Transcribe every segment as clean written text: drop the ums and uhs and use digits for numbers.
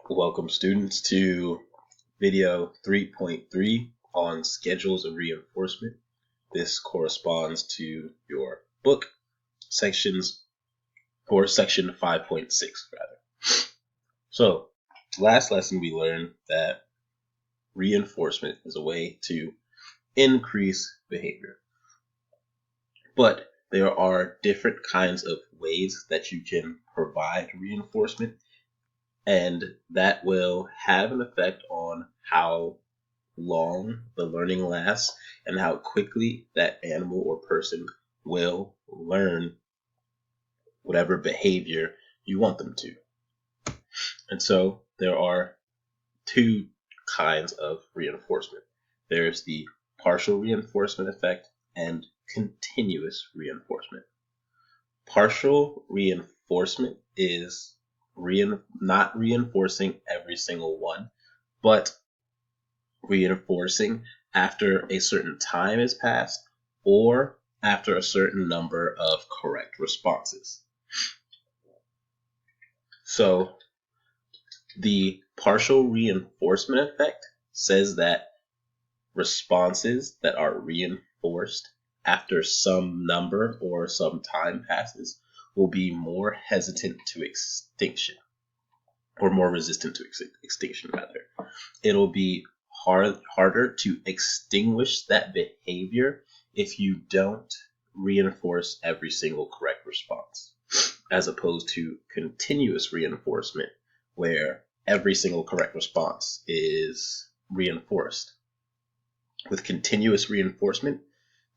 Welcome students to video 3.3 on schedules of reinforcement. This corresponds to your book sections or section 5.6 rather. So last lesson we learned that reinforcement is a way to increase behavior. But there are different kinds of ways that you can provide reinforcement, and that will have an effect on how long the learning lasts and how quickly that animal or person will learn whatever behavior you want them to. And so there are two kinds of reinforcement. There's the partial reinforcement effect and continuous reinforcement. Partial reinforcement is not reinforcing every single one, but reinforcing after a certain time has passed or after a certain number of correct responses. So the partial reinforcement effect says that responses that are reinforced after some number or some time passes will be more hesitant to extinction, or more resistant to extinction rather. It'll be harder to extinguish that behavior if you don't reinforce every single correct response, as opposed to continuous reinforcement, where every single correct response is reinforced. With continuous reinforcement,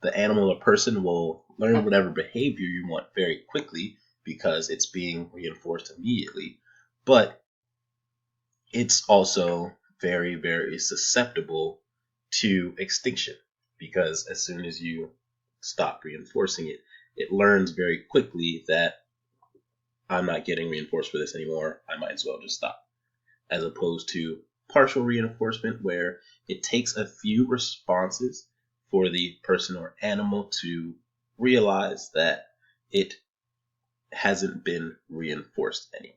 the animal or person will learn whatever behavior you want very quickly because it's being reinforced immediately, but it's also very, very susceptible to extinction, because as soon as you stop reinforcing it, it learns very quickly that I'm not getting reinforced for this anymore, I might as well just stop. As opposed to partial reinforcement, where it takes a few responses for the person or animal to realize that it hasn't been reinforced anymore.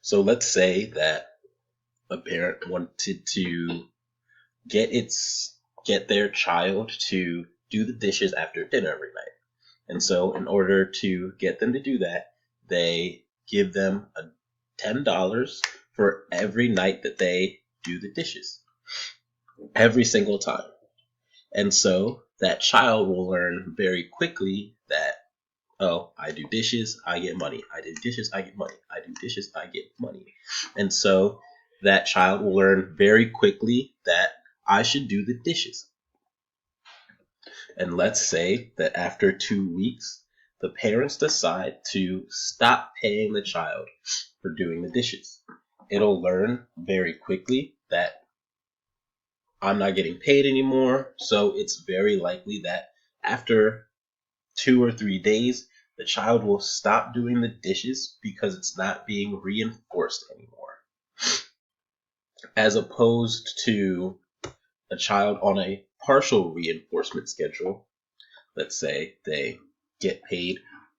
So let's say that a parent wanted to get their child to do the dishes after dinner every night. And so in order to get them to do that, they give them $10 for every night that they do the dishes. Every single time. And so that child will learn very quickly that, oh, I do dishes, I get money. I do dishes, I get money. I do dishes, I get money. And so that child will learn very quickly that I should do the dishes. And let's say that after 2 weeks, the parents decide to stop paying the child for doing the dishes. It'll learn very quickly that I'm not getting paid anymore, so it's very likely that after 2 or 3 days, the child will stop doing the dishes because it's not being reinforced anymore. As opposed to a child on a partial reinforcement schedule, let's say they get paid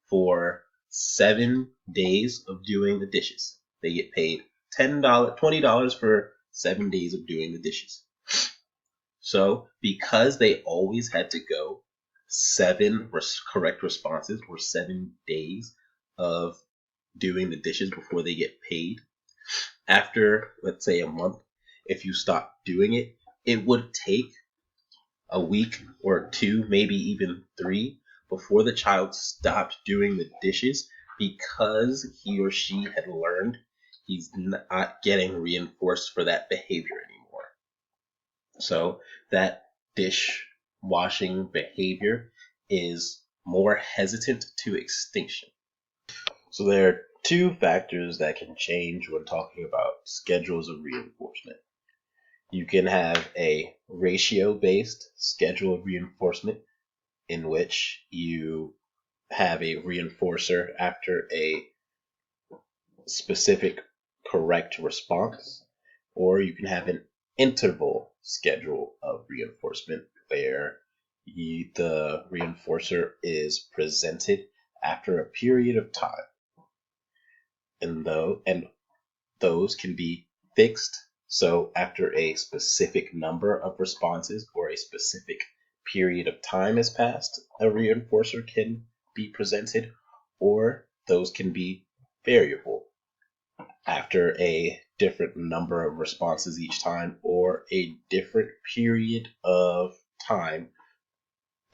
for 7 days of doing the dishes. They get paid $10, $20 for 7 days of doing the dishes. So because they always had to go 7 correct responses or 7 days of doing the dishes before they get paid, after, let's say, a month, if you stop doing it, it would take a week or 2, maybe even 3, before the child stopped doing the dishes because he or she had learned he's not getting reinforced for that behavior anymore. So that dish washing behavior is more hesitant to extinction. So there are 2 factors that can change when talking about schedules of reinforcement. You can have a ratio-based schedule of reinforcement in which you have a reinforcer after a specific correct response, or you can have an interval schedule of reinforcement where the reinforcer is presented after a period of time. and those can be fixed. So after a specific number of responses or a specific period of time has passed, a reinforcer can be presented, or those can be variable after a different number of responses each time or a different period of time.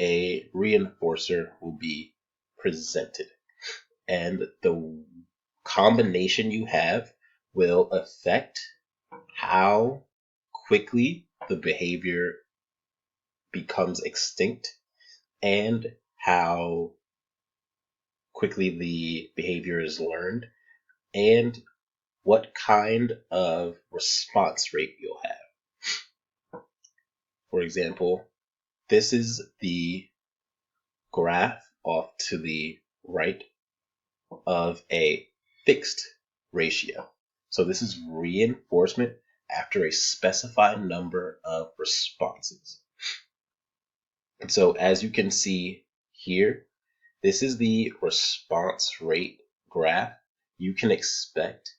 A reinforcer will be presented, and the combination you have will affect how quickly the behavior becomes extinct and how quickly the behavior is learned and what kind of response rate you'll have. For example, this is the graph off to the right of a fixed ratio. So this is reinforcement after a specified number of responses. And so as you can see here, this is the response rate graph you can expect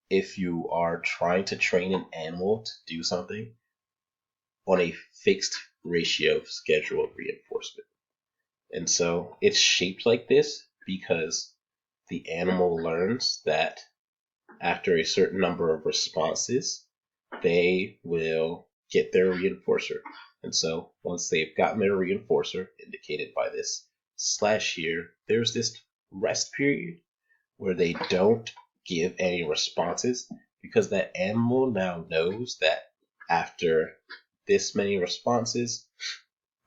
if you are trying to train an animal to do something on a fixed ratio schedule of reinforcement. And so it's shaped like this because the animal learns that after a certain number of responses, they will get their reinforcer. And so once they've gotten their reinforcer, indicated by this slash here, there's this rest period where they don't give any responses because that animal now knows that after this many responses,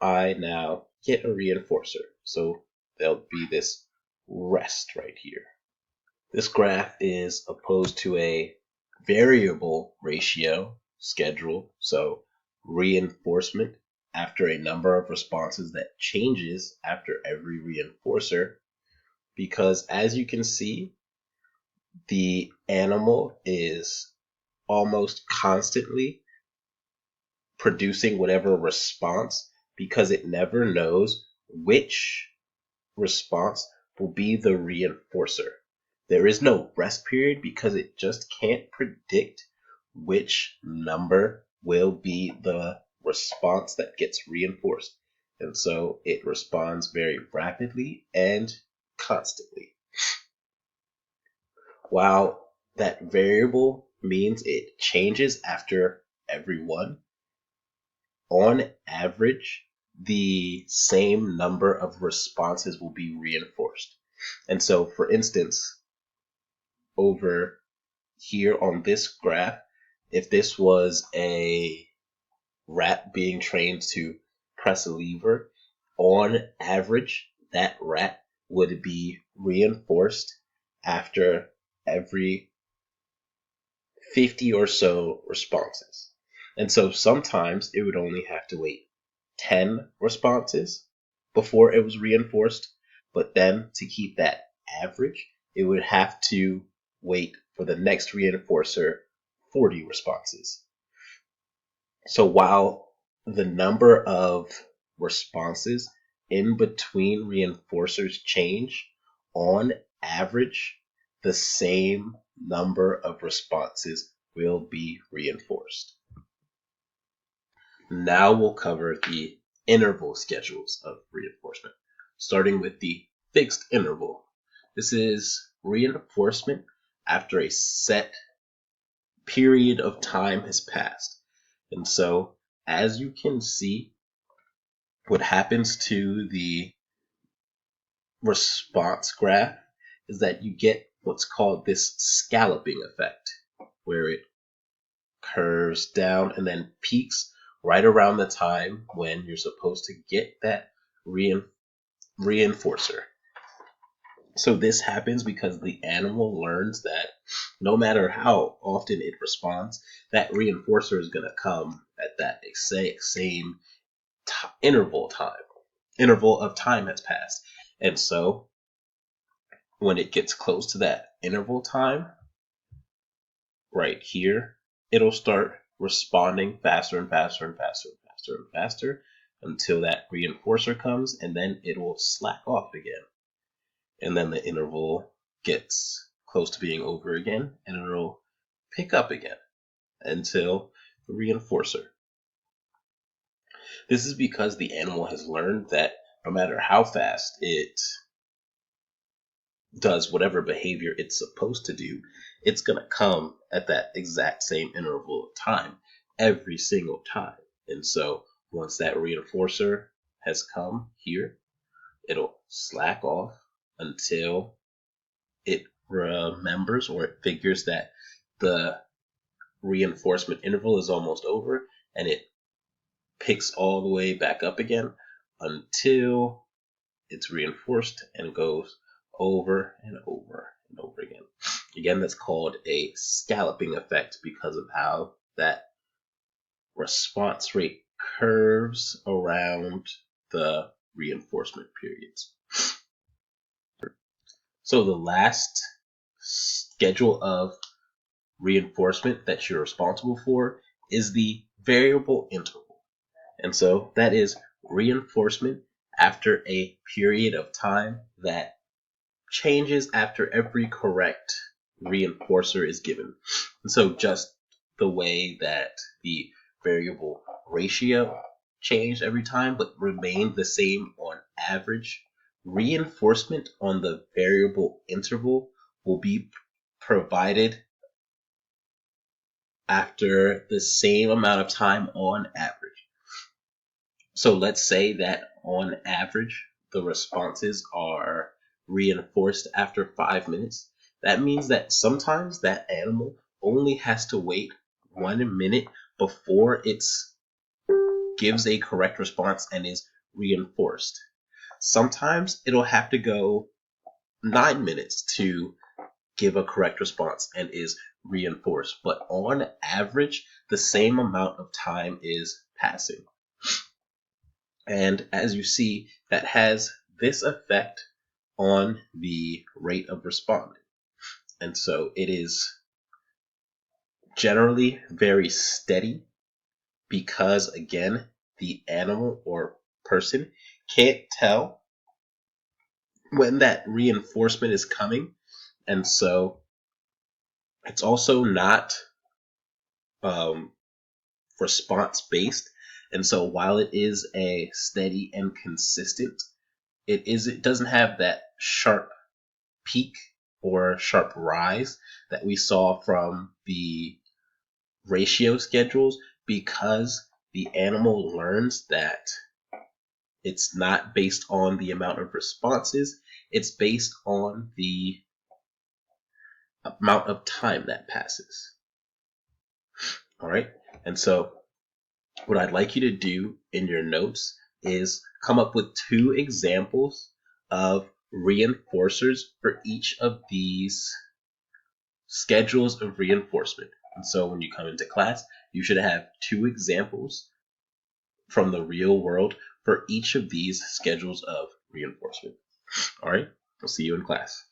I now get a reinforcer. So there'll be this rest right here. This graph is opposed to a variable ratio schedule, so reinforcement after a number of responses that changes after every reinforcer, because as you can see, the animal is almost constantly producing whatever response because it never knows which response will be the reinforcer. There is no rest period because it just can't predict which number will be the response that gets reinforced. And so it responds very rapidly and constantly. While that variable means it changes after every one, on average, the same number of responses will be reinforced. And so, for instance, over here on this graph, if this was a rat being trained to press a lever, on average, that rat would be reinforced after every 50 or so responses. And so sometimes it would only have to wait 10 responses before it was reinforced. But then to keep that average, it would have to wait for the next reinforcer 40 responses. So while the number of responses in between reinforcers change, on average, the same number of responses will be reinforced. Now we'll cover the interval schedules of reinforcement, starting with the fixed interval. This is reinforcement after a set period of time has passed. And so, as you can see, what happens to the response graph is that you get what's called this scalloping effect, where it curves down and then peaks right around the time when you're supposed to get that reinforcer. So this happens because the animal learns that no matter how often it responds, that reinforcer is going to come at that exact same interval of time has passed. And so when it gets close to that interval time, right here, it'll start responding faster and faster and faster and faster and faster until that reinforcer comes, and then it will slack off again. And then the interval gets close to being over again, and it'll pick up again until the reinforcer. This is because the animal has learned that no matter how fast it does whatever behavior it's supposed to do, it's going to come at that exact same interval of time every single time. And so once that reinforcer has come here, it'll slack off until it remembers or it figures that the reinforcement interval is almost over, and it picks all the way back up again until it's reinforced and goes over and over and over again. Again, that's called a scalloping effect because of how that response rate curves around the reinforcement periods. So the last schedule of reinforcement that you're responsible for is the variable interval. And so that is reinforcement after a period of time that changes after every correct reinforcer is given. And so just the way that the variable ratio changed every time but remained the same on average, reinforcement on the variable interval will be provided after the same amount of time on average. So let's say that on average, the responses are reinforced after 5 minutes. That means that sometimes that animal only has to wait 1 minute before it gives a correct response and is reinforced. Sometimes it'll have to go 9 minutes to give a correct response and is reinforced. But on average, the same amount of time is passing. And as you see, that has this effect on the rate of responding. And so it is generally very steady because, again, the animal or person can't tell when that reinforcement is coming. And so it's also not response based. And so while it is a steady and consistent, it doesn't have that sharp peak or sharp rise that we saw from the ratio schedules, because the animal learns that it's not based on the amount of responses, it's based on the amount of time that passes. All right, and so what I'd like you to do in your notes is come up with 2 examples of reinforcers for each of these schedules of reinforcement. And so when you come into class, you should have 2 examples from the real world for each of these schedules of reinforcement. All right, I'll see you in class.